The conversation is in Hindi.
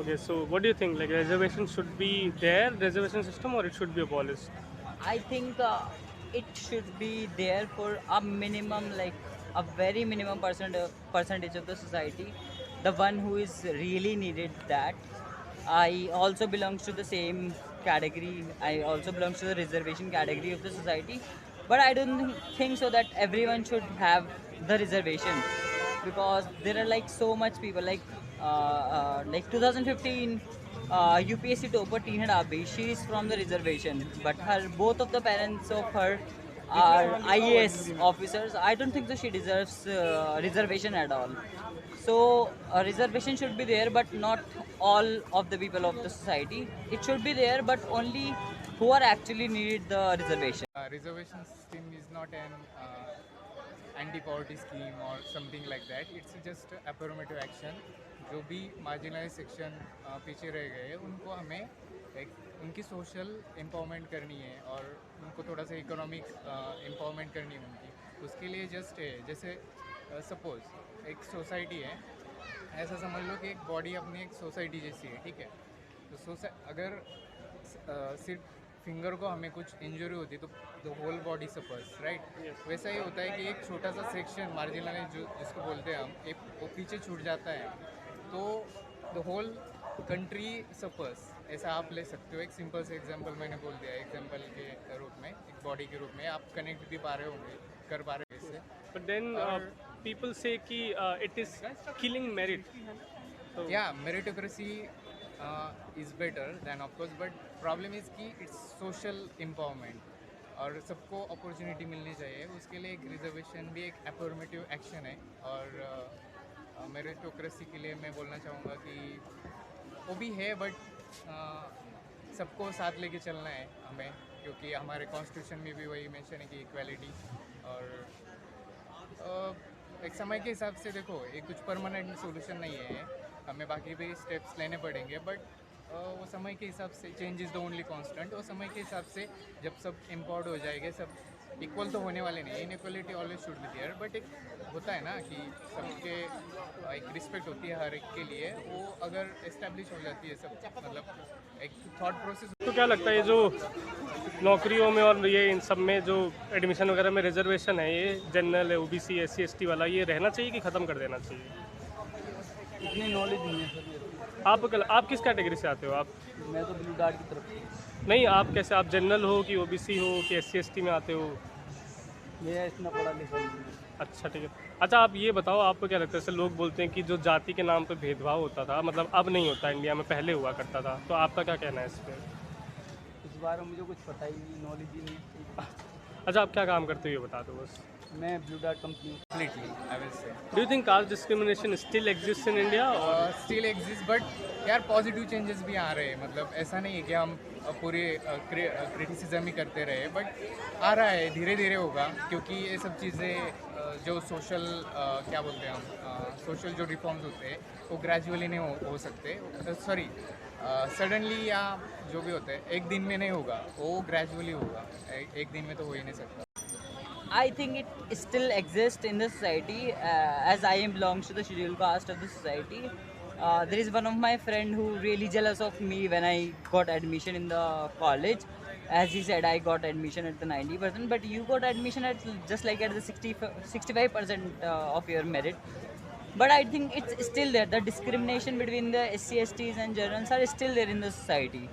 Okay, so what do you think? Like reservation should be there, reservation system, or it should be abolished? I think it should be there for a minimum, like a very minimum percentage of the society, the one who is really needed that. I also belongs to the same category. I also belongs to the reservation category of the society, but I don't think so that everyone should have the reservation, because there are like so much people like 2015 UPSC topper Teen Abi. She is from the reservation, but her both of the parents of her are IAS officers. I don't think so she deserves reservation at all. So a reservation should be there, but not all of the people of the society. It should be there, but only who are actually needed the reservation. Reservation system is not an anti-poverty scheme or something like that. It's just affirmative action. जो भी marginalized section पीछे रह गए उनको हमें एक उनकी social empowerment करनी है और उनको थोड़ा सा economic empowerment करनी है उनकी. उसके लिए just है जैसे suppose एक society है, ऐसा समझ लो कि एक बॉडी अपनी एक सोसाइटी जैसी है, ठीक है. तो अगर सिर्फ फिंगर को हमें कुछ इंजरी होती है तो the whole body suffers, right. वैसा ही होता है कि एक छोटा सा सेक्शन मार्जिनलाइज जो जिसको बोलते हैं हम, एक वो पीछे छूट जाता है तो द होल कंट्री सफर्स. ऐसा आप ले सकते हो. एक सिंपल से एग्जांपल मैंने बोल दिया, एग्जांपल के रूप में, एक बॉडी के रूप में आप कनेक्ट भी पा रहे होंगे, कर पा रहे हो इससे. But then people say कि it is killing merit. So, Yeah, meritocracy is better than of course, but problem is कि it's social empowerment और सबको अपॉर्चुनिटी मिलनी चाहिए. उसके लिए एक रिजर्वेशन भी एक अफर्मेटिव एक्शन है. और मेरिटोक्रेसी के लिए मैं बोलना चाहूँगा कि वो भी है, बट सबको साथ लेके चलना है हमें, क्योंकि हमारे कॉन्स्टिट्यूशन में भी वही मेंशन है कि इक्वालिटी. और एक समय के हिसाब से देखो, एक कुछ परमानेंट सोल्यूशन नहीं है, हमें बाकी भी स्टेप्स लेने पड़ेंगे, बट वो समय के हिसाब से change is the only constant. वो समय के हिसाब से जब सब एम्पावर्ड हो जाएंगे, सब इक्वल तो होने वाले नहीं. Inequality always should be there, but एक होता है ना कि सबके एक रिस्पेक्ट होती है हर एक के लिए. वो अगर एस्टेब्लिश हो जाती है सब, मतलब एक थॉट प्रोसेस. तो क्या लगता है ये जो नौकरियों में और ये इन सब में जो एडमिशन वगैरह में रिजर्वेशन है, ये जनरल OBC SC ST वाला, ये रहना चाहिए कि ख़त्म कर देना चाहिए? इतनी नॉलेज नहीं है सर ये तो. आप किस कैटेगरी से आते हो आप? मैं तो ब्लू डार्ट की तरफ से. नहीं, आप कैसे, आप जनरल हो कि OBC हो कि SC ST में आते हो? मैं इतना पढ़ा लिखा नहीं हूँ. अच्छा, ठीक है. अच्छा, आप ये बताओ, आपको क्या लगता है, जैसे लोग बोलते हैं कि जो जाति के नाम पे भेदभाव होता था, मतलब अब नहीं होता, इंडिया में पहले हुआ करता था, तो आपका क्या कहना है इस पर? इस बारे में मुझे कुछ पता ही नहीं, नॉलेज ही नहीं. अच्छा, आप क्या काम करते हो ये बता दो बस. मैं blue dart company. Completely I will say do you think caste discrimination still exist in India? और स्टिल एग्जिस्ट, बट यार पॉजिटिव चेंजेस भी आ रहे हैं. मतलब ऐसा नहीं है कि हम पूरे क्रिटिसिज्म ही करते रहे, बट आ रहा है, धीरे धीरे होगा. क्योंकि ये सब चीज़ें जो सोशल क्या बोलते हैं हम, सोशल जो रिफॉर्म्स होते हैं वो ग्रेजुअली नहीं हो सकते. सॉरी, सडनली या जो भी होता है एक दिन में नहीं होगा, वो ग्रेजुअली होगा. एक दिन में तो हो ही नहीं सकता. I think it still exists in the society, as I am belongs to the scheduled caste of the society. There is one of my friend who really jealous of me when I got admission in the college. As he said, I got admission at the 90%, but you got admission at just like at the 65% of your merit. But I think it's still there. The discrimination between the SC STs and generals are still there in the society.